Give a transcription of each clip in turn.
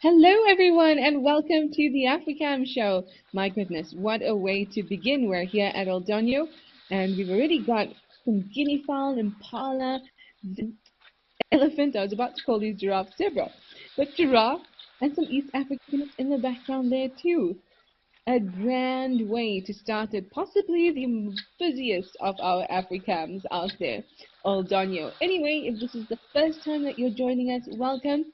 Hello, everyone, and welcome to the Africam show. My goodness, what a way to begin. We're here at El Doño, and we've already got some guinea fowl, impala, elephant. I was about to call these giraffe, zebra, but giraffe, and some East Africans in the background there, too. A grand way to start it, possibly the busiest of our Africams out there, El Doño. Anyway, if this is the first time that you're joining us, welcome.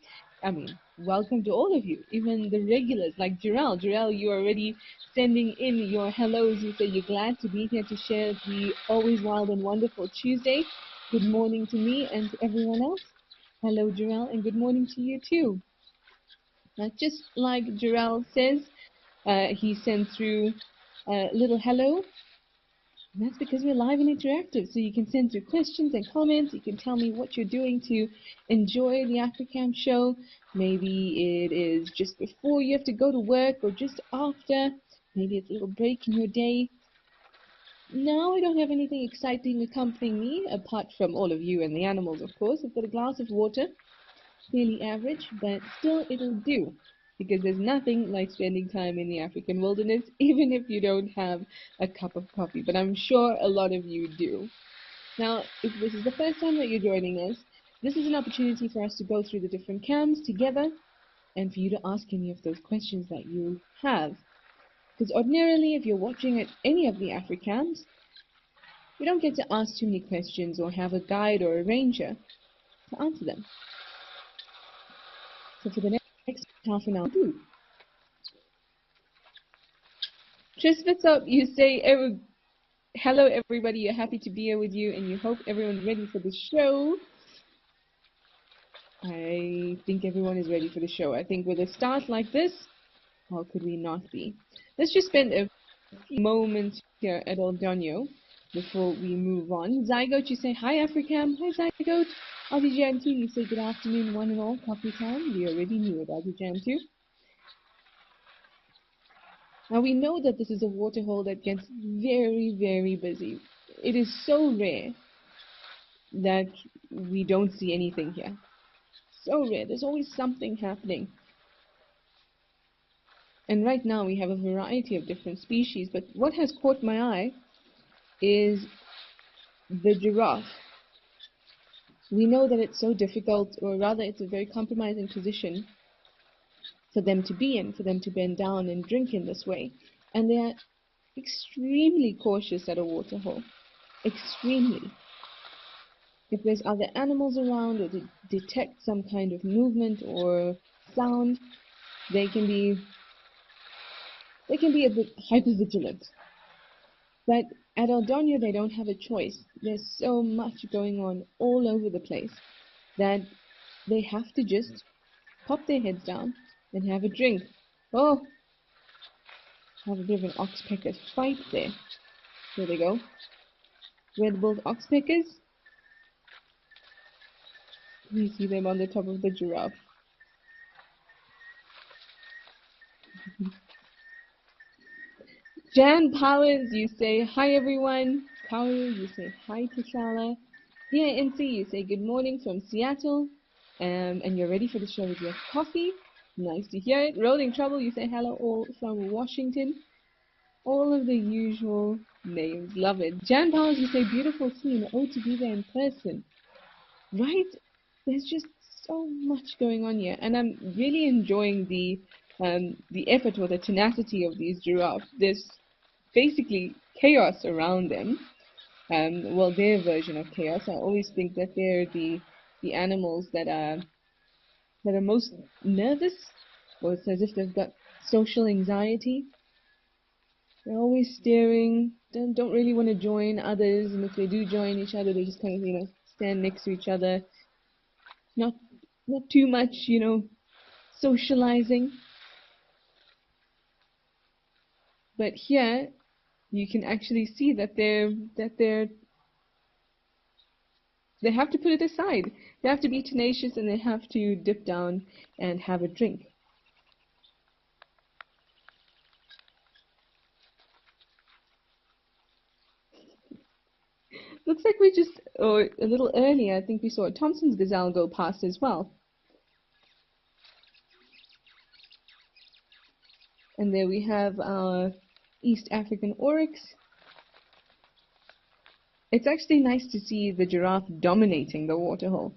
Welcome to all of you, even the regulars like Jirel. Jirel, you're already sending in your hellos. You say you're glad to be here to share the Always Wild and Wonderful Tuesday. Good morning to me and to everyone else. Hello, Jirel, and good morning to you too. Just like Jirel says, he sent through a little hello. And that's because we're live and interactive, so you can send through questions and comments. You can tell me what you're doing to enjoy the Africam show. Maybe it is just before you have to go to work or just after. Maybe it's a little break in your day. Now I don't have anything exciting accompanying me, apart from all of you and the animals, of course. I've got a glass of water, fairly average, but still it'll do. Because there's nothing like spending time in the African wilderness, even if you don't have a cup of coffee. But I'm sure a lot of you do. Now, if this is the first time that you're joining us, this is an opportunity for us to go through the different cams together and for you to ask any of those questions that you have. Because ordinarily, if you're watching at any of the Africams, you don't get to ask too many questions or have a guide or a ranger to answer them. So for the next half an hour, do. Tris, what's up? You say, hello everybody, you're happy to be here with you and you hope everyone's ready for the show. I think everyone is ready for the show. I think with a start like this, how could we not be? Let's just spend a few moments here at El Doño before we move on. Zygote, you say, hi Africam. Hi Zygote. Jam 2, you say good afternoon, one and all, coffee time. We already knew it, Jam 2. Now we know that this is a waterhole that gets very, very busy. It is so rare that we don't see anything here. So rare. There's always something happening. And right now we have a variety of different species, but what has caught my eye is the giraffe. We know that it's so difficult, or rather it's a very compromising position for them to be in, for them to bend down and drink in this way. And they are extremely cautious at a waterhole. Extremely. If there's other animals around or to detect some kind of movement or sound, they can be a bit hypervigilant. But at El Doño, they don't have a choice. There's so much going on all over the place that they have to just pop their heads down and have a drink. Oh, have a bit of an oxpecker fight there. There they go. Red Bull oxpeckers. You see them on the top of the giraffe. Jan Powers, you say hi everyone. Kauru, you say hi to Shala. Here NC, you say good morning from Seattle. And you're ready for the show with your coffee. Nice to hear it. Rolling Trouble, you say hello all from Washington. All of the usual names. Love it. Jan Powers, you say beautiful scene. Oh, to be there in person. Right? There's just so much going on here. And I'm really enjoying the effort or the tenacity of these giraffes. There's basically chaos around them. Well, their version of chaos. I always think that they're the animals that are most nervous, or it's as if they've got social anxiety. They're always staring, don't really want to join others, and if they do join each other, they just kind of, stand next to each other. Not too much, socializing. But here, you can actually see that they have to put it aside. They have to be tenacious and they have to dip down and have a drink. Looks like we just, or a little earlier, I think we saw a Thompson's gazelle go past as well. And there we have our East African oryx. It's actually nice to see the giraffe dominating the waterhole.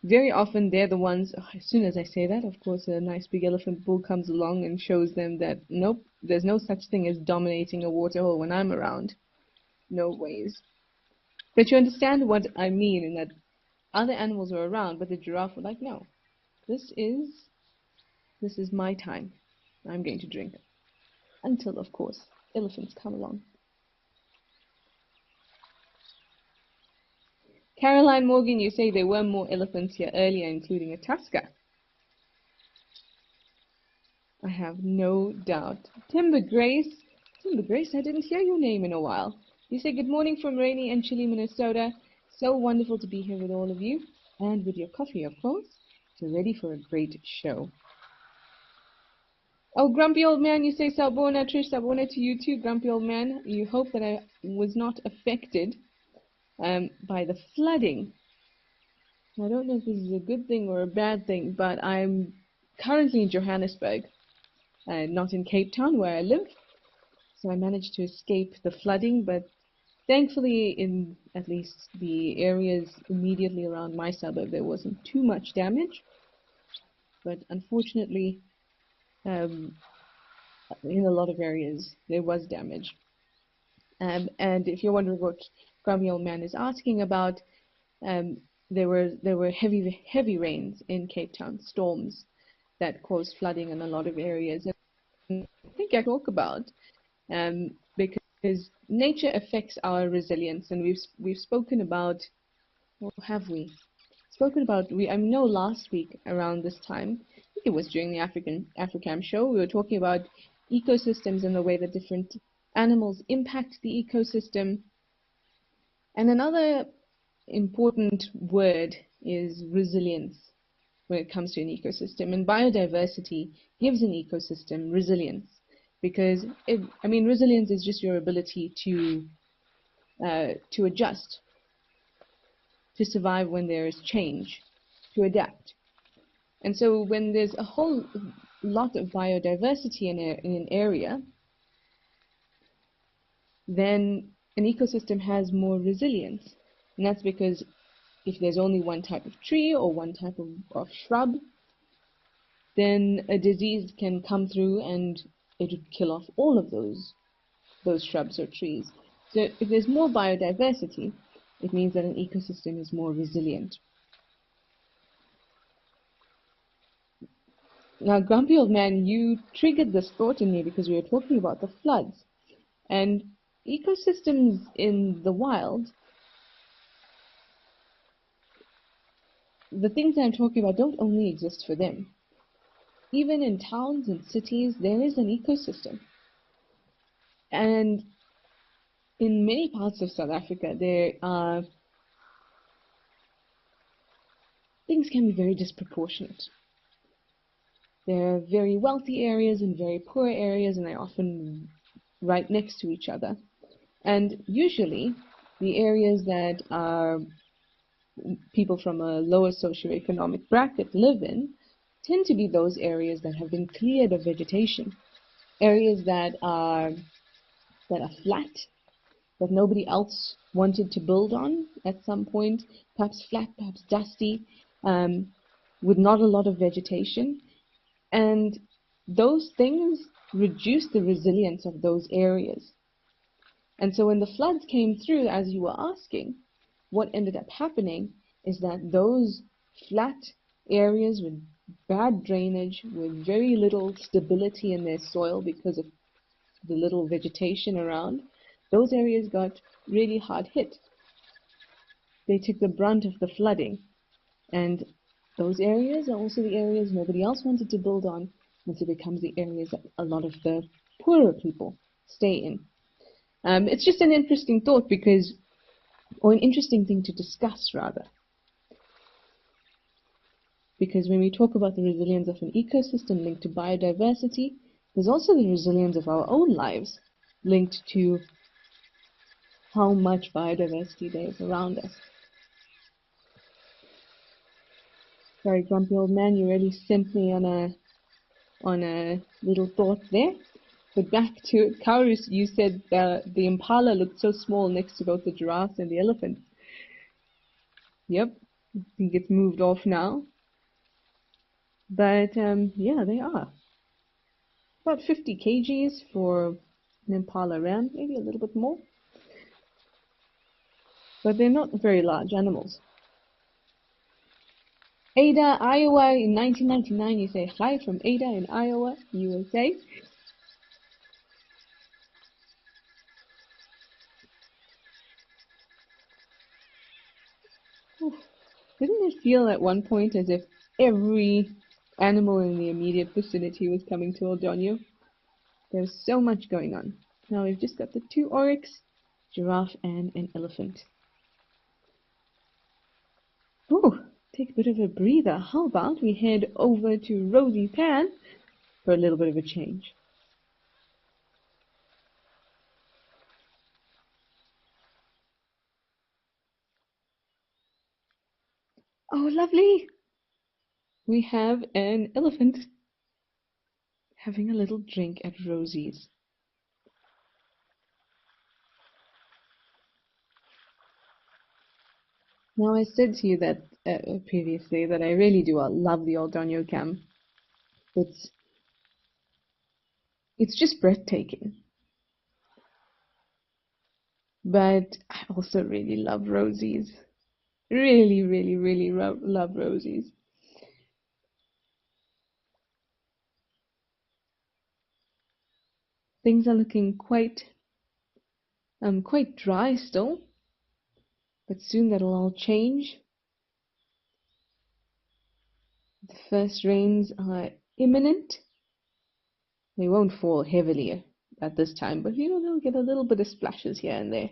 Very often they're the ones, as soon as I say that, of course, a nice big elephant bull comes along and shows them that, nope, there's no such thing as dominating a waterhole when I'm around. No ways. But you understand what I mean in that other animals were around, but the giraffe were like, no, this is my time. I'm going to drink. Until, of course, elephants come along. Caroline Morgan, you say there were more elephants here earlier, including a tusker. I have no doubt. Timber Grace, I didn't hear your name in a while. You say good morning from rainy and chilly Minnesota. So wonderful to be here with all of you, and with your coffee, of course. So ready for a great show. Oh, grumpy old man, you say Sabona, Trish, Sabona to you too, grumpy old man. You hope that I was not affected by the flooding. I don't know if this is a good thing or a bad thing, but I'm currently in Johannesburg, not in Cape Town where I live. So I managed to escape the flooding, but thankfully in at least the areas immediately around my suburb there wasn't too much damage. But unfortunately, in a lot of areas there was damage. And if you're wondering what Grumpy Old Man is asking about, there were heavy rains in Cape Town, storms that caused flooding in a lot of areas. And I think I talk about because nature affects our resilience, and we've spoken about, or have we spoken about? I know last week around this time, I think it was during the Africam show, we were talking about ecosystems and the way that different animals impact the ecosystem. And another important word is resilience when it comes to an ecosystem. And biodiversity gives an ecosystem resilience because, resilience is just your ability to adjust, to survive when there is change, to adapt. And so when there's a whole lot of biodiversity in an area, then an ecosystem has more resilience. And that's because if there's only one type of tree or one type of shrub, then a disease can come through and it would kill off all of those shrubs or trees. So if there's more biodiversity, it means that an ecosystem is more resilient. Now, grumpy old man, you triggered this thought in me because we were talking about the floods. And ecosystems in the wild, the things I'm talking about don't only exist for them. Even in towns and cities, there is an ecosystem. And in many parts of South Africa, things can be very disproportionate. There are very wealthy areas and very poor areas, and they're often right next to each other. And usually, the areas that people from a lower socioeconomic bracket live in tend to be those areas that have been cleared of vegetation, areas that are flat, that nobody else wanted to build on at some point, perhaps flat, perhaps dusty, with not a lot of vegetation. And those things reduce the resilience of those areas. And so when the floods came through, as you were asking, what ended up happening is that those flat areas with bad drainage, with very little stability in their soil because of the little vegetation around, those areas got really hard hit. They took the brunt of the flooding. And those areas are also the areas nobody else wanted to build on, and so it becomes the areas that a lot of the poorer people stay in. It's just an interesting thought or an interesting thing to discuss rather. Because when we talk about the resilience of an ecosystem linked to biodiversity, there's also the resilience of our own lives linked to how much biodiversity there is around us. Sorry, grumpy old man, you really sent me on a little thought there. But back to Kaurus, you said the impala looked so small next to both the giraffes and the elephants. Yep, I think it's moved off now. But yeah, they are. About 50 kgs for an impala ram, maybe a little bit more. But they're not very large animals. Ada, Iowa, in 1999, you say hi from Ada in Iowa, USA. Didn't it feel at one point as if every animal in the immediate vicinity was coming to Old Donyo? There's so much going on. Now we've just got the 2 oryx, giraffe, and an elephant. Ooh, take a bit of a breather. How about we head over to Rosie's pan for a little bit of a change? Oh, lovely! We have an elephant having a little drink at Rosie's. Now, I said to you that previously that I really do love the Old Donyo cam. It's just breathtaking. But I also really love Rosie's. Really, really, really love Rosie's. Things are looking quite dry still, but soon that'll all change. The first rains are imminent. They won't fall heavily at this time, but they'll get a little bit of splashes here and there.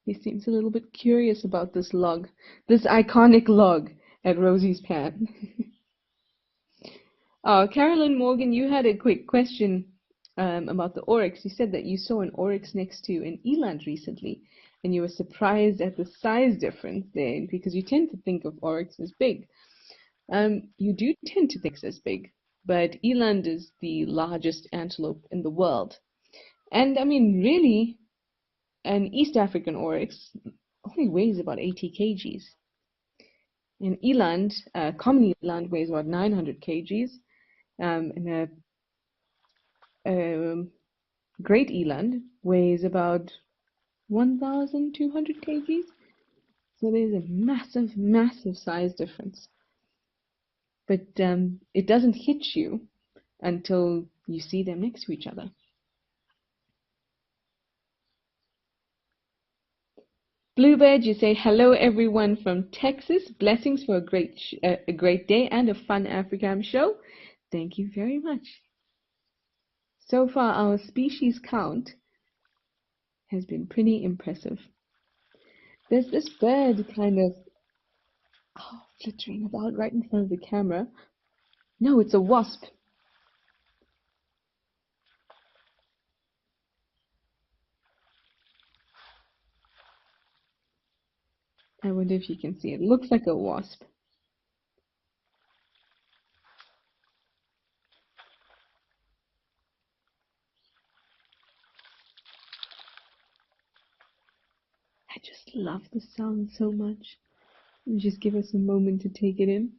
He seems a little bit curious about this log, this iconic log at Rosie's pan. Carolyn Morgan, you had a quick question about the oryx. You said that you saw an oryx next to an eland recently, and you were surprised at the size difference there, because you tend to think of oryx as big. You do tend to think it's as big, but eland is the largest antelope in the world. And I mean, really, an East African oryx only weighs about 80 kgs. An eland, common eland, weighs about 900 kgs. And a great eland weighs about 1,200 kgs. So there's a massive, massive size difference. But it doesn't hit you until you see them next to each other. Bluebird, you say hello everyone from Texas. Blessings for a great day and a fun Africam show. Thank you very much. So far, our species count has been pretty impressive. There's this bird kind of flittering about right in front of the camera. No, it's a wasp. I wonder if you can see it. It looks like a wasp. I just love the sound so much. Just give us a moment to take it in.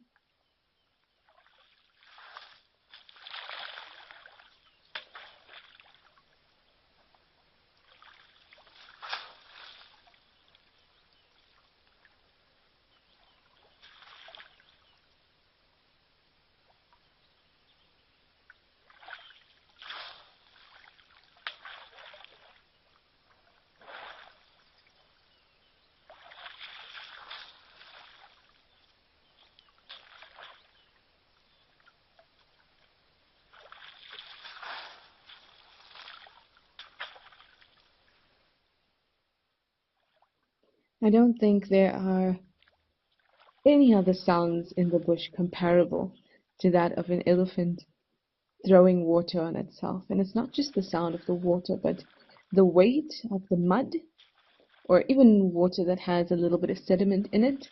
I don't think there are any other sounds in the bush comparable to that of an elephant throwing water on itself. And it's not just the sound of the water, but the weight of the mud, or even water that has a little bit of sediment in it,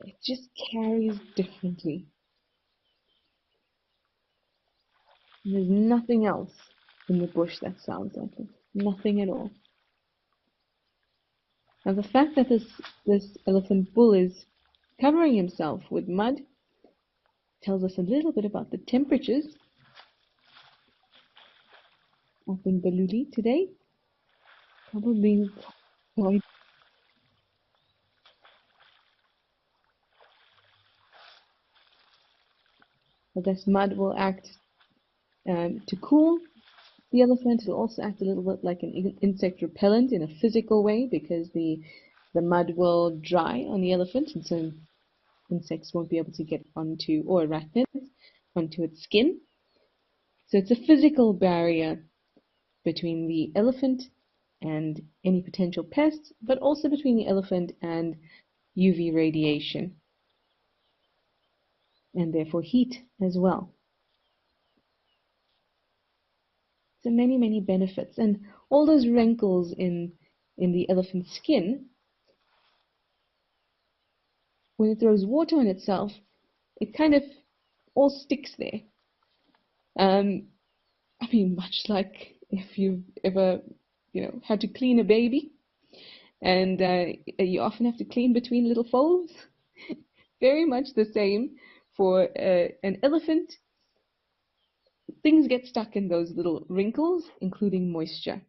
It just carries differently. And there's nothing else in the bush that sounds like it. Nothing at all. Now the fact that this elephant bull is covering himself with mud tells us a little bit about the temperatures up in Baluli today. Probably quite. But this mud will act to cool the elephant. It will also act a little bit like an insect repellent in a physical way because the mud will dry on the elephant, and so insects won't be able to get onto, or arachnids, onto its skin. So it's a physical barrier between the elephant and any potential pests, but also between the elephant and UV radiation, and therefore heat as well. So many, many benefits. And all those wrinkles in the elephant's skin, when it throws water on itself, it kind of all sticks there. I mean, much like if you've ever, had to clean a baby, and you often have to clean between little folds. Very much the same for an elephant. Things get stuck in those little wrinkles, including moisture.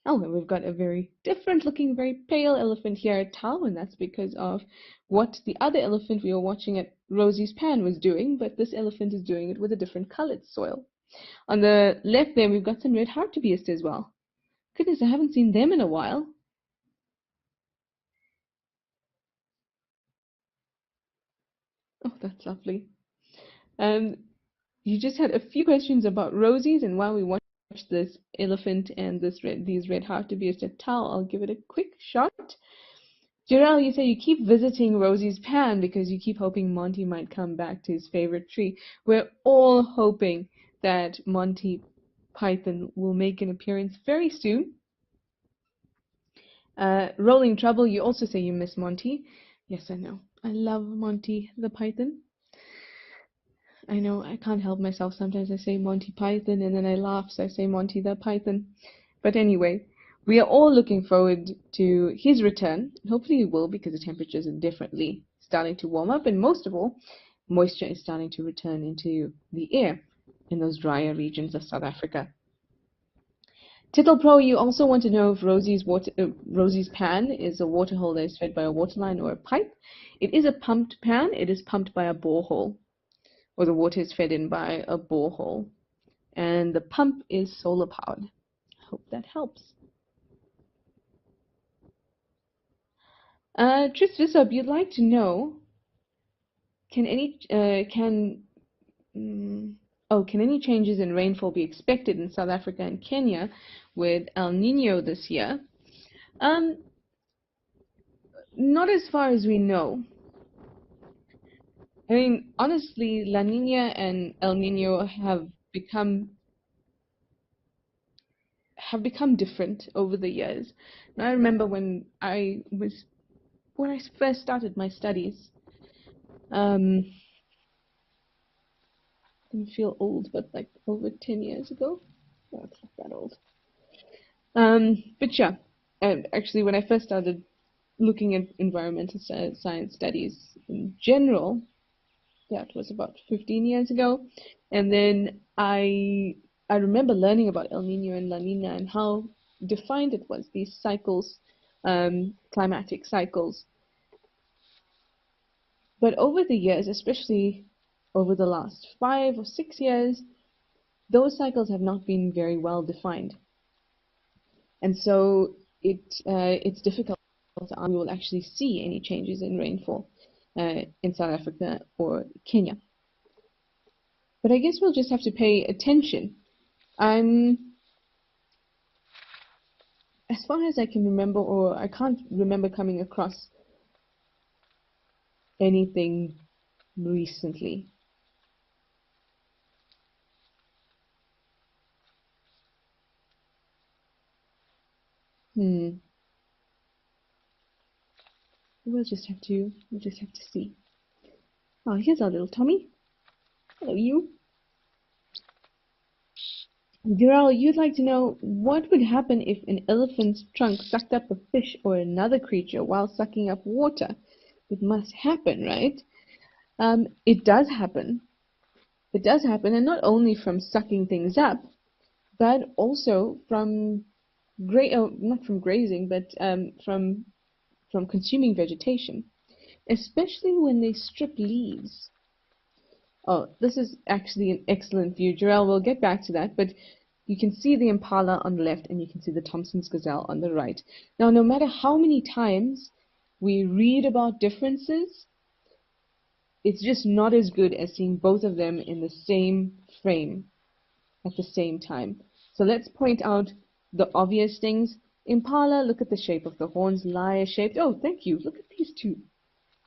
Oh, and we've got a very different looking, very pale elephant here at Tau, and that's because of what the other elephant we were watching at Rosie's pan was doing, but this elephant is doing it with a different colored soil. On the left there, we've got some red hartebeest as well. Goodness, I haven't seen them in a while. Oh, that's lovely. You just had a few questions about Rosie's, and while we watch this elephant and these red hartebeest at Tau, I'll give it a quick shot. Jarell, you say you keep visiting Rosie's pan because you keep hoping Monty might come back to his favorite tree. We're all hoping that Monty Python will make an appearance very soon. Rolling Trouble, you also say you miss Monty. Yes, I know. I love Monty the Python. I know, I can't help myself. Sometimes I say Monty Python and then I laugh, so I say Monty the Python. But anyway, we are all looking forward to his return. Hopefully he will, because the temperatures are definitely starting to warm up, and most of all, moisture is starting to return into the air in those drier regions of South Africa. Tittle Pro, you also want to know if Rosie's pan is a water hole that is fed by a water line or a pipe. It is a pumped pan. It is pumped by a borehole, or the water is fed in by a borehole. And the pump is solar powered. I hope that helps. Tris Visop, you'd like to know, can any changes in rainfall be expected in South Africa and Kenya with El Nino this year? Not as far as we know. I mean, honestly, La Nina and El Nino have become different over the years. And I remember when I first started my studies. I feel old, but like over 10 years ago. No, it's not that old. But yeah, actually, when I first started looking at environmental science studies in general, that was about 15 years ago. And then I remember learning about El Nino and La Nina and how defined it was, these cycles, climatic cycles. But over the years, especially over the last 5 or 6 years, those cycles have not been very well defined. And so it's difficult to we will actually see any changes in rainfall in South Africa or Kenya. But I guess we'll just have to pay attention. As far as I can remember, or I can't remember coming across anything recently. we'll just have to see. Oh, here's our little Tommy. Hello, you. Giraffe, you'd like to know what would happen if an elephant's trunk sucked up a fish or another creature while sucking up water. It must happen, right? It does happen. It does happen, and not only from sucking things up, but also from not from grazing, but from consuming vegetation, especially when they strip leaves. Oh, this is actually an excellent view. Jarell, we'll get back to that, but you can see the impala on the left and you can see the Thompson's gazelle on the right. Now, no matter how many times we read about differences, it's just not as good as seeing both of them in the same frame at the same time. So let's point out the obvious things. Impala, look at the shape of the horns, lyre-shaped. Oh, thank you. Look at these two.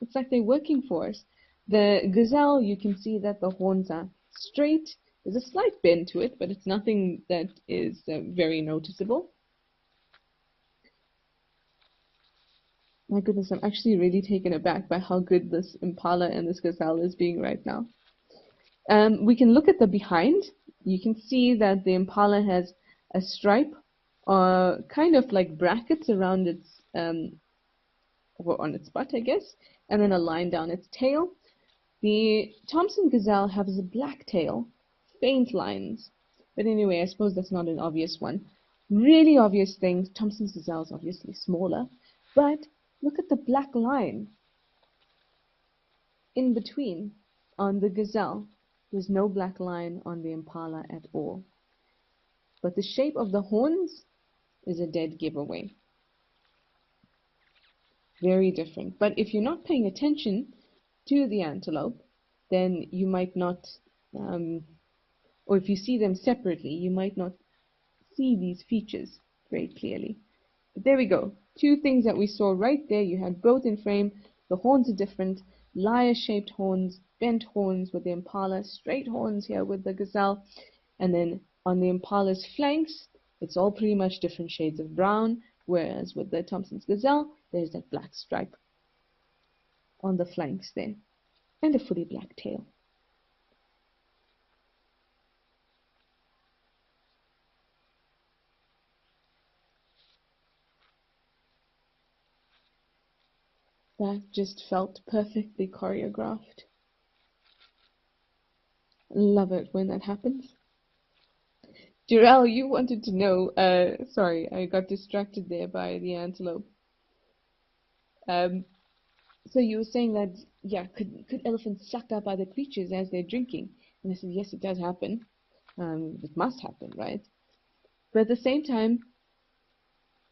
It's like they're working for us. The gazelle, you can see that the horns are straight. There's a slight bend to it, but it's nothing that is very noticeable. My goodness, I'm actually really taken aback by how good this impala and this gazelle is being right now. We can look at the behind. You can see that the impala has a stripe, kind of like brackets around its, or on its butt, I guess, and then a line down its tail. The Thompson gazelle has a black tail, faint lines. But anyway, I suppose that's not an obvious one. Really obvious thing, Thompson's gazelle is obviously smaller, but look at the black line in between on the gazelle. There's no black line on the impala at all. But the shape of the horns is a dead giveaway. Very different. But if you're not paying attention to the antelope, then you might not, or if you see them separately, you might not see these features very clearly. But there we go. Two things that we saw right there. You had both in frame. The horns are different. Lyre-shaped horns, bent horns with the impala, straight horns here with the gazelle. And then on the impala's flanks, it's all pretty much different shades of brown, whereas with the Thompson's gazelle, there's that black stripe on the flanks there, and a fully black tail. That just felt perfectly choreographed. Love it when that happens. Jarell, you wanted to know, sorry, I got distracted there by the antelope. So you were saying that, yeah, could elephants suck up other creatures as they're drinking? And I said, yes, it does happen. It must happen, right? But at the same time,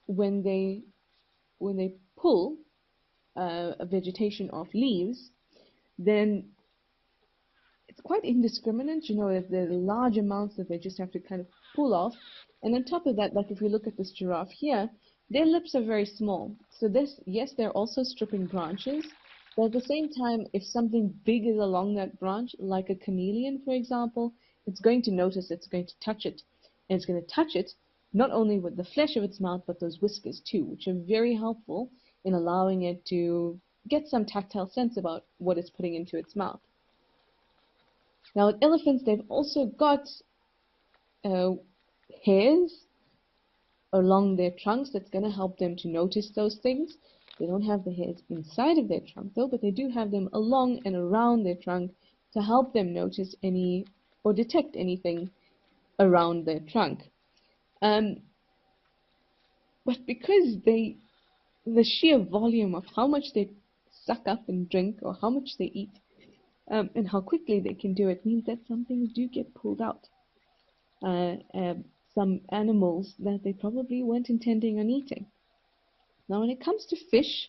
when they pull a vegetation off leaves, then it's quite indiscriminate. You know, if there are large amounts that they just have to kind of pull off. And on top of that, like if we look at this giraffe here, their lips are very small. So this, yes, they're also stripping branches, but at the same time, if something big is along that branch, like a chameleon, for example, it's going to notice, it's going to touch it. And it's going to touch it not only with the flesh of its mouth, but those whiskers too, which are very helpful in allowing it to get some tactile sense about what it's putting into its mouth. Now with elephants, they've also got hairs along their trunks that's going to help them to notice those things. They don't have the hairs inside of their trunk though, but they do have them along and around their trunk to help them notice any or detect anything around their trunk. But because the sheer volume of how much they suck up and drink or how much they eat and how quickly they can do it means that some things do get pulled out. Some animals that they probably weren't intending on eating. Now when it comes to fish,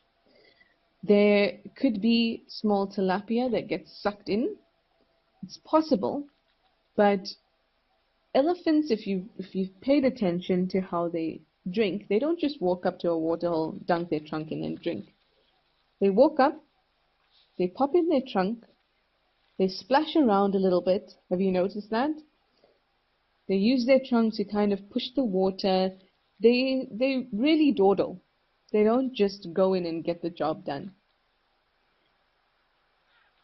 there could be small tilapia that gets sucked in. It's possible, but elephants, if you've paid attention to how they drink, they don't just walk up to a waterhole, dunk their trunk in and drink. They walk up, they pop in their trunk, they splash around a little bit. Have you noticed that? They use their trunk to kind of push the water. They really dawdle. They don't just go in and get the job done.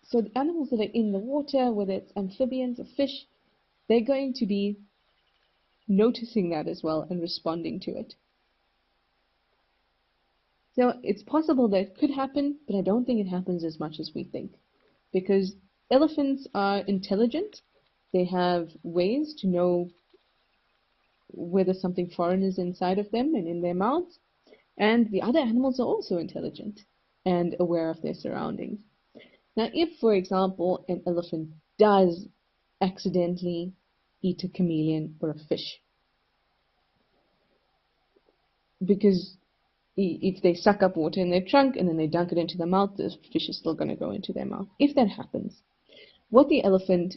So the animals that are in the water, whether it's amphibians or fish, they're going to be noticing that as well and responding to it. So it's possible that it could happen, but I don't think it happens as much as we think. Because elephants are intelligent. They have ways to know whether something foreign is inside of them and in their mouths. And the other animals are also intelligent and aware of their surroundings. Now, if, for example, an elephant does accidentally eat a chameleon or a fish, because if they suck up water in their trunk and then they dunk it into their mouth, the fish is still going to go into their mouth. If that happens, what the elephant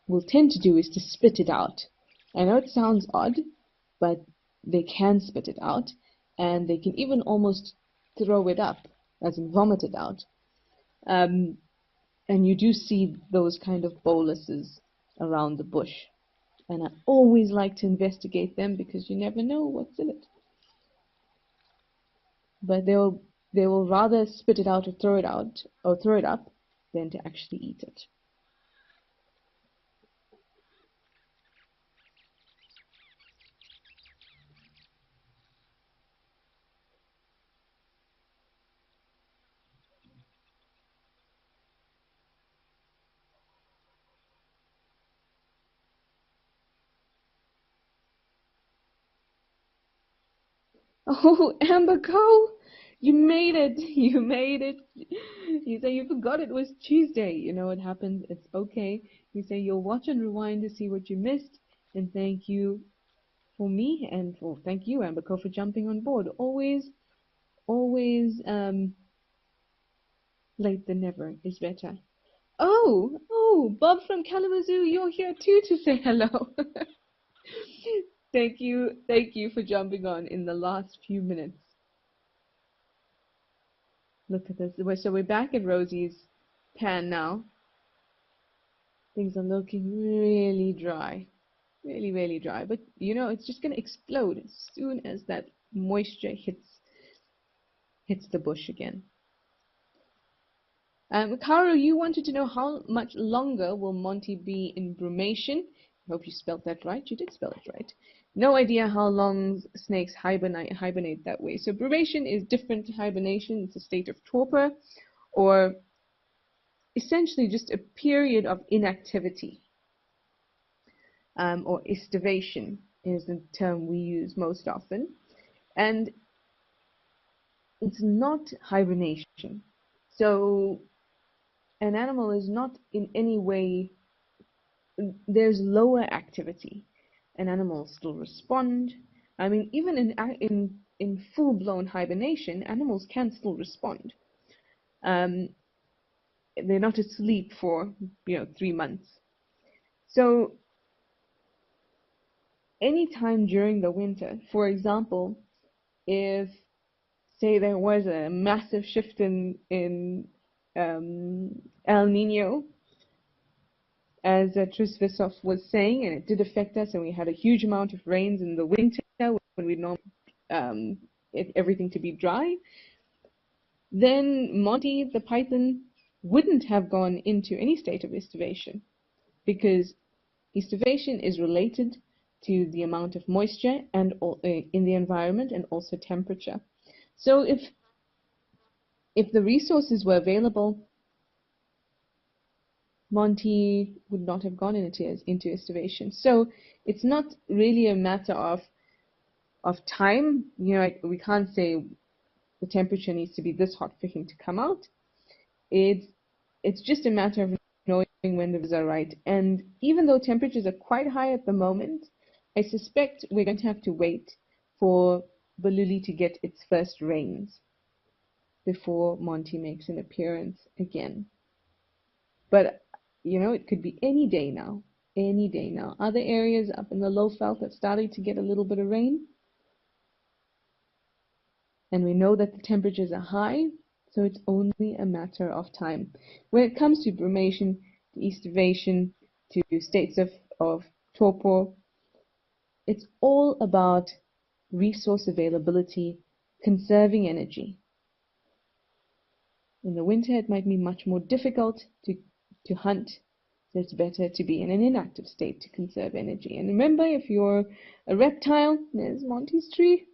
will tend to do is to spit it out. I know it sounds odd, but they can spit it out, and they can even almost throw it up, as in vomit it out. And you do see those kind of boluses around the bush. And I always like to investigate them because you never know what's in it. But they will rather spit it out or throw it up than to actually eat it. Oh, Amber Co, you made it! You made it! You say you forgot it was Tuesday. You know what happened? It's okay. You say you'll watch and rewind to see what you missed. And thank you for me and thank you, Amber Co, for jumping on board. Always late than never is better. Oh, Bob from Kalamazoo, you're here too to say hello. Thank you for jumping on in the last few minutes. Look at this. So we're back at Rosie's pan now. Things are looking really dry. Really, really dry. But, it's just going to explode as soon as that moisture hits the bush again. Karu, you wanted to know how much longer will Monty be in brumation? I hope you spelled that right. You did spell it right. No idea how long snakes hibernate that way. So brumation is different to hibernation. It's a state of torpor, or essentially just a period of inactivity. Or estivation is the term we use most often. And it's not hibernation. So an animal is not in any way, there's lower activity. An animal will still respond. I mean, even in full-blown hibernation, animals can still respond. They're not asleep for 3 months. So anytime during the winter, for example, if say there was a massive shift in El Nino, as Tris Vissoff was saying, and it did affect us, and we had a huge amount of rains in the winter when we normally everything to be dry, then Monty the Python wouldn't have gone into any state of estivation, because estivation is related to the amount of moisture and in the environment, and also temperature. So if the resources were available, Monty would not have gone into estivation. So it's not really a matter of time. We can't say the temperature needs to be this hot for him to come out. It's just a matter of knowing when the rivers are right. And even though temperatures are quite high at the moment, I suspect we're going to have to wait for Baluli to get its first rains before Monty makes an appearance again. But it could be any day now. Any day now. Other areas up in the low veld have started to get a little bit of rain. And we know that the temperatures are high, so it's only a matter of time. When it comes to brumation, to estivation, to states of torpor, it's all about resource availability, conserving energy. In the winter, it might be much more difficult to hunt, so it's better to be in an inactive state to conserve energy. And remember, if you're a reptile, there's Monty's tree.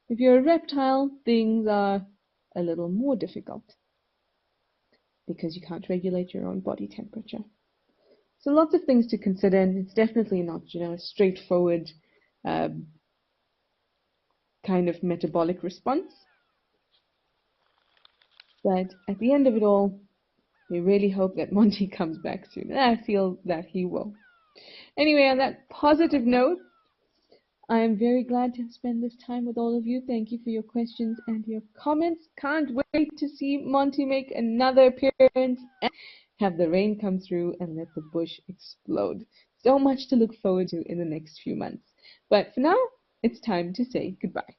If you're a reptile, things are a little more difficult because you can't regulate your own body temperature. So lots of things to consider, and it's definitely not, a straightforward kind of metabolic response. But at the end of it all, we really hope that Monty comes back soon, and I feel that he will. Anyway, on that positive note, I am very glad to have spent this time with all of you. Thank you for your questions and your comments. Can't wait to see Monty make another appearance and have the rain come through and let the bush explode. So much to look forward to in the next few months. But for now, it's time to say goodbye.